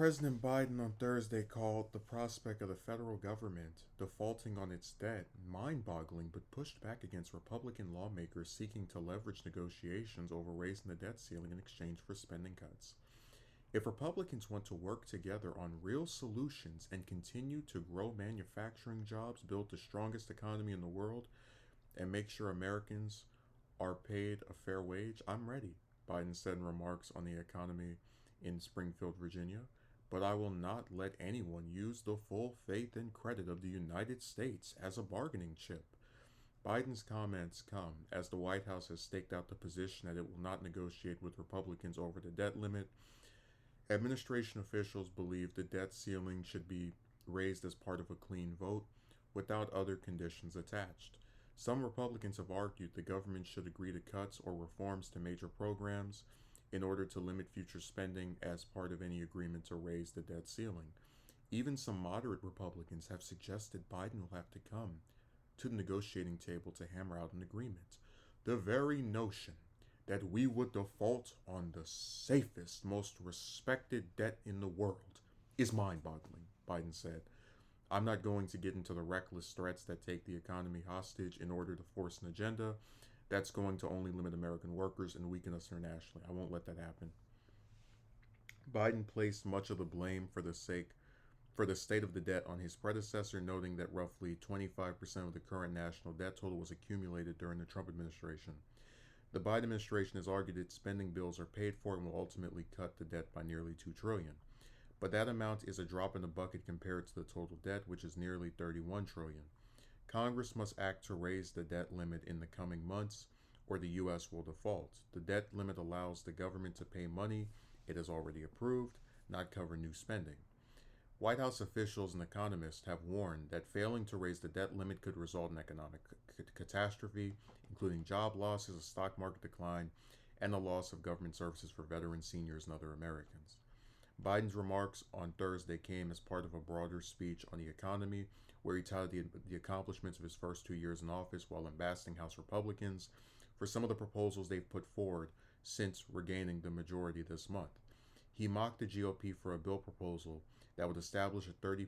President Biden on Thursday called the prospect of the federal government defaulting on its debt mind boggling, but pushed back against Republican lawmakers seeking to leverage negotiations over raising the debt ceiling in exchange for spending cuts. If Republicans want to work together on real solutions and continue to grow manufacturing jobs, build the strongest economy in the world, and make sure Americans are paid a fair wage, I'm ready, Biden said in remarks on the economy in Springfield, Virginia. But I will not let anyone use the full faith and credit of the United States as a bargaining chip. Biden's comments come as the White House has staked out the position that it will not negotiate with Republicans over the debt limit. Administration officials believe the debt ceiling should be raised as part of a clean vote without other conditions attached. Some Republicans have argued the government should agree to cuts or reforms to major programs in order to limit future spending as part of any agreement to raise the debt ceiling. Even some moderate Republicans have suggested Biden will have to come to the negotiating table to hammer out an agreement. The very notion that we would default on the safest, most respected debt in the world is mind boggling, Biden said. I'm not going to get into the reckless threats that take the economy hostage in order to force an agenda that's going to only limit American workers and weaken us internationally. I won't let that happen. Biden placed much of the blame for the state of the debt on his predecessor, noting that roughly 25% of the current national debt total was accumulated during the Trump administration. The Biden administration has argued its spending bills are paid for and will ultimately cut the debt by nearly $2 trillion. But that amount is a drop in the bucket compared to the total debt, which is nearly $31 trillion. Congress must act to raise the debt limit in the coming months, or the U.S. will default. The debt limit allows the government to pay money it has already approved, not cover new spending. White House officials and economists have warned that failing to raise the debt limit could result in economic catastrophe, including job losses, a stock market decline, and the loss of government services for veterans, seniors, and other Americans. Biden's remarks on Thursday came as part of a broader speech on the economy, where he touted the accomplishments of his first 2 years in office while ambassading House Republicans for some of the proposals they've put forward since regaining the majority this month. He mocked the GOP for a bill proposal that would establish a 30%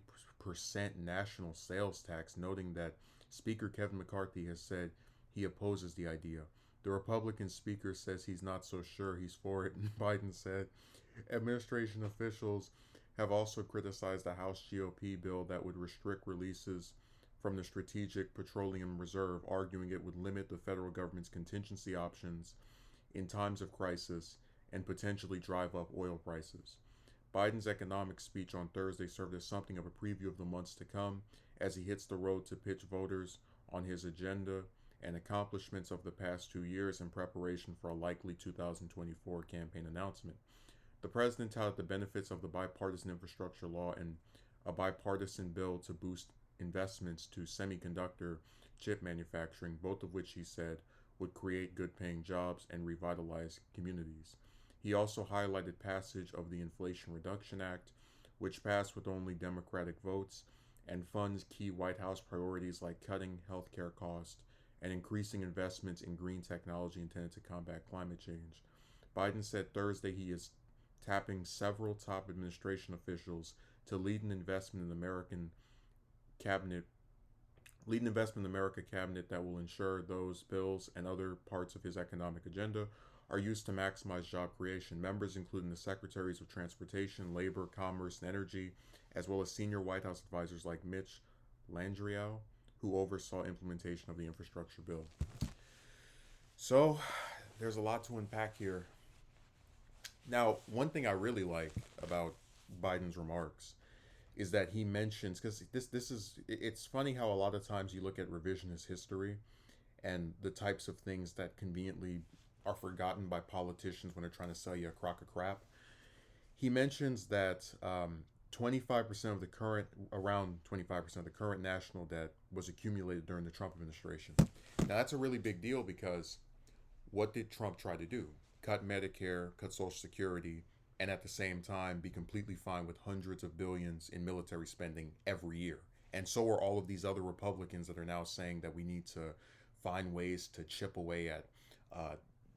national sales tax, noting that Speaker Kevin McCarthy has said he opposes the idea. The Republican speaker says he's not so sure he's for it, and Biden said administration officials have also criticized the House GOP bill that would restrict releases from the Strategic Petroleum Reserve, arguing it would limit the federal government's contingency options in times of crisis and potentially drive up oil prices. Biden's economic speech on Thursday served as something of a preview of the months to come as he hits the road to pitch voters on his agenda and accomplishments of the past 2 years in preparation for a likely 2024 campaign announcement. The president touted the benefits of the bipartisan infrastructure law and a bipartisan bill to boost investments to semiconductor chip manufacturing, both of which he said would create good paying jobs and revitalize communities. He also highlighted passage of the Inflation Reduction Act, which passed with only Democratic votes and funds key White House priorities like cutting healthcare costs and increasing investments in green technology intended to combat climate change. Biden said Thursday he is tapping several top administration officials to lead an investment in the cabinet America cabinet that will ensure those bills and other parts of his economic agenda are used to maximize job creation. Members including the Secretaries of Transportation, Labor, Commerce, and Energy, as well as senior White House advisors like Mitch Landrieu, who oversaw implementation of the infrastructure bill. So, there's a lot to unpack here. Now, one thing I really like about Biden's remarks is that he mentions, because this is, it's funny how a lot of times you look at revisionist history and the types of things that conveniently are forgotten by politicians when they're trying to sell you a crock of crap. He mentions that 25% of the current, around 25% of the current national debt was accumulated during the Trump administration. Now that's a really big deal because what did Trump try to do? Cut Medicare, cut Social Security, and at the same time be completely fine with hundreds of billions in military spending every year. And so are all of these other Republicans that are now saying that we need to find ways to chip away at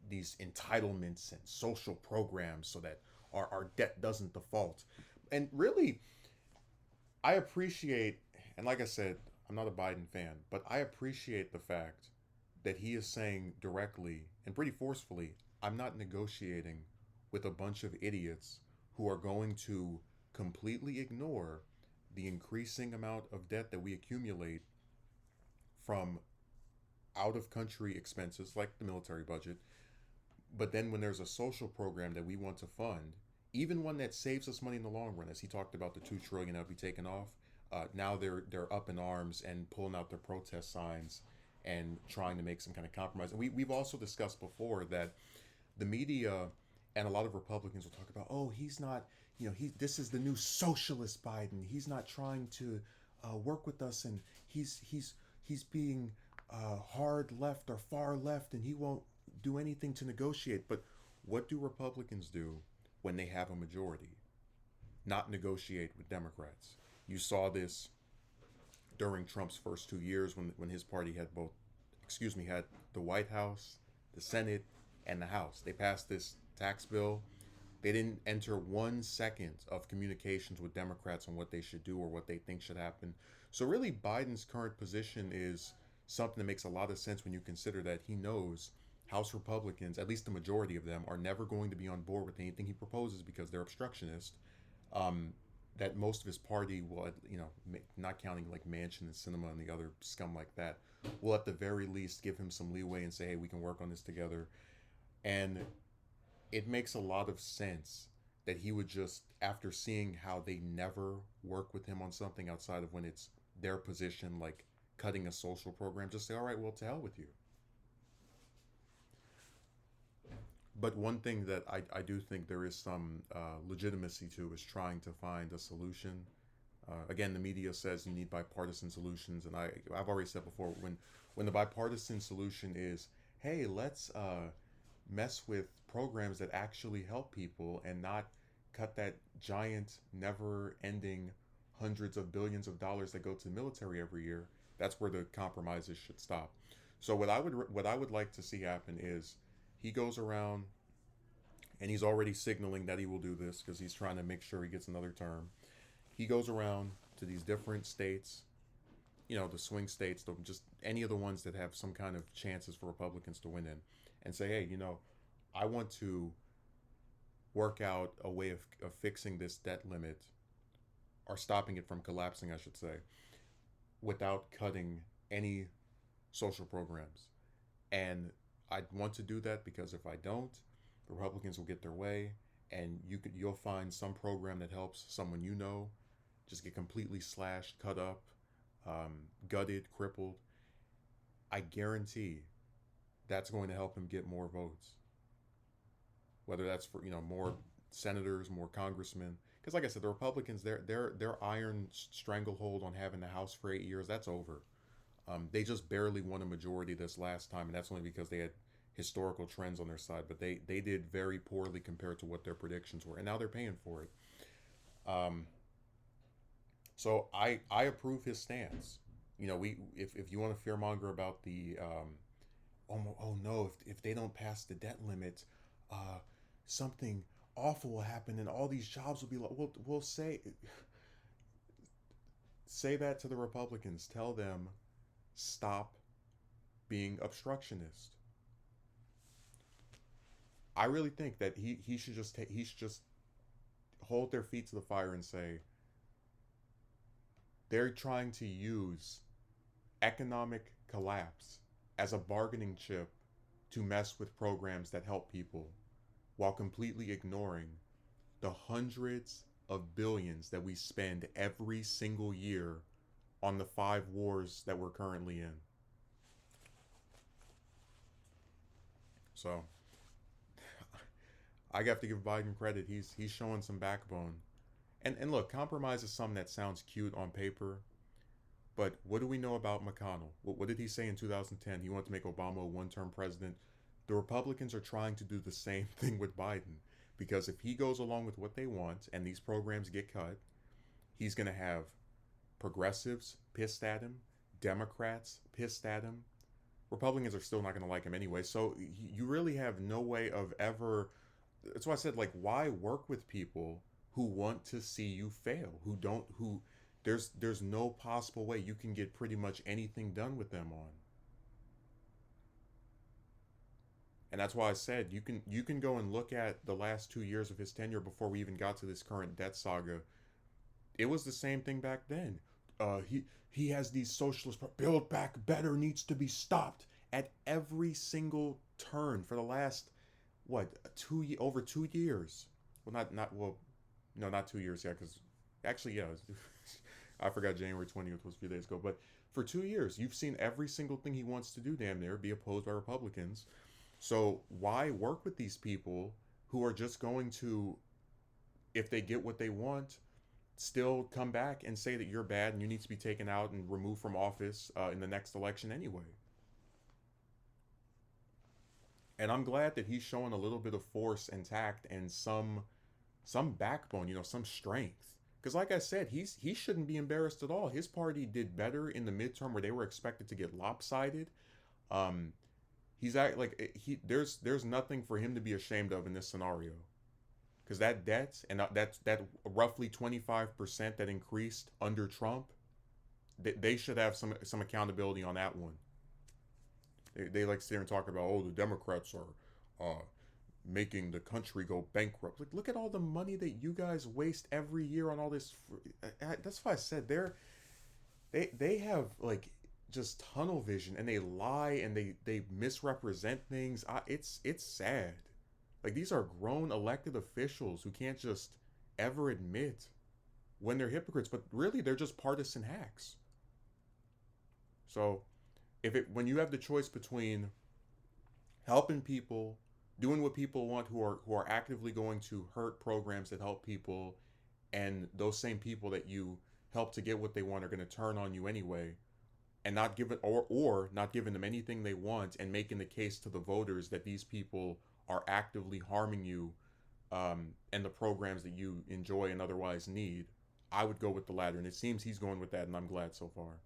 these entitlements and social programs so that our debt doesn't default. And really, I appreciate, and like I said, I'm not a Biden fan, but I appreciate the fact that he is saying directly and pretty forcefully, I'm not negotiating with a bunch of idiots who are going to completely ignore the increasing amount of debt that we accumulate from out of country expenses like the military budget. But then when there's a social program that we want to fund, even one that saves us money in the long run, as he talked about the 2 trillion that will be taken off, now they're up in arms and pulling out their protest signs and trying to make some kind of compromise. And we've also discussed before that the media and a lot of Republicans will talk about, oh, he's not, this is the new socialist Biden. He's not trying to work with us, and he's being hard left or far left, and he won't do anything to negotiate. But what do Republicans do when they have a majority? Not negotiate with Democrats. You saw this during Trump's first 2 years when his party had had the White House, the Senate, and the House. They passed this tax bill. They didn't enter 1 second of communications with Democrats on what they should do or what they think should happen. So really, Biden's current position is something that makes a lot of sense when you consider that he knows House Republicans, at least the majority of them, are never going to be on board with anything he proposes because they're obstructionist. Um, that most of his party will, not counting like Manchin and Sinema and the other scum like that, will at the very least give him some leeway and say, hey, we can work on this together. And it makes a lot of sense that he would just, after seeing how they never work with him on something outside of when it's their position, like cutting a social program, just say, all right, well, to hell with you. But one thing that I do think there is some legitimacy to is trying to find a solution. Again, the media says you need bipartisan solutions, and I've already said before, when the bipartisan solution is, hey, let's mess with programs that actually help people and not cut that giant, never-ending hundreds of billions of dollars that go to the military every year, that's where the compromises should stop. So what I would like to see happen is he goes around, and he's already signaling that he will do this because he's trying to make sure he gets another term. He goes around to these different states, the swing states, just any of the ones that have some kind of chances for Republicans to win in, and say, hey, I want to work out a way of fixing this debt limit, or stopping it from collapsing, I should say, without cutting any social programs. And I want to do that because if I don't, the Republicans will get their way, and you'll find some program that helps someone just get completely slashed, cut up, gutted, crippled. I guarantee that's going to help him get more votes. Whether that's for more senators, more congressmen, because like I said, the Republicans, their iron stranglehold on having the House for 8 years, that's over. They just barely won a majority this last time, and that's only because they had historical trends on their side. But they did very poorly compared to what their predictions were, and now they're paying for it. Um, so I approve his stance. If you want to fearmonger about the oh no, if they don't pass the debt limit, uh, something awful will happen and all these jobs will be like, we'll say that to the Republicans. Tell them, stop being obstructionist. I really think that he should just hold their feet to the fire and say they're trying to use economic collapse as a bargaining chip to mess with programs that help people, while completely ignoring the hundreds of billions that we spend every single year on the 5 wars that we're currently in. So I have to give Biden credit. He's showing some backbone. And look, compromise is something that sounds cute on paper, but what do we know about McConnell? What did he say in 2010? He wanted to make Obama a one-term president. The Republicans are trying to do the same thing with Biden, because if he goes along with what they want and these programs get cut, he's going to have progressives pissed at him, Democrats pissed at him. Republicans are still not going to like him anyway. So you really have no way of ever. That's why I said, like, why work with people who want to see you fail, who there's no possible way you can get pretty much anything done with them on. And that's why I said you can go and look at the last 2 years of his tenure before we even got to this current debt saga. It was the same thing back then. He has these socialist build back better needs to be stopped at every single turn for the last what over 2 years. Well, not well, no, not 2 years yet, because actually, yeah, I forgot January 20th was a few days ago. But for 2 years, you've seen every single thing he wants to do, damn near, be opposed by Republicans. So why work with these people who are just going to, if they get what they want, still come back and say that you're bad and you need to be taken out and removed from office in the next election anyway? And I'm glad that he's showing a little bit of force and tact and some backbone, some strength. Because like I said, he shouldn't be embarrassed at all. His party did better in the midterm where they were expected to get lopsided. Um, he's act like there's nothing for him to be ashamed of in this scenario. Because that debt and that roughly 25% that increased under Trump, they should have some accountability on that one. They like sit there and talk about, oh, the Democrats are making the country go bankrupt. Like, look at all the money that you guys waste every year on all this. That's why I said they have like just tunnel vision, and they lie and they misrepresent things. It's sad. Like, these are grown elected officials who can't just ever admit when they're hypocrites, but really they're just partisan hacks. So when you have the choice between helping people, doing what people want who are actively going to hurt programs that help people, and those same people that you help to get what they want are going to turn on you anyway, and not giving or not giving them anything they want, and making the case to the voters that these people are actively harming you, and the programs that you enjoy and otherwise need, I would go with the latter, and it seems he's going with that, and I'm glad so far.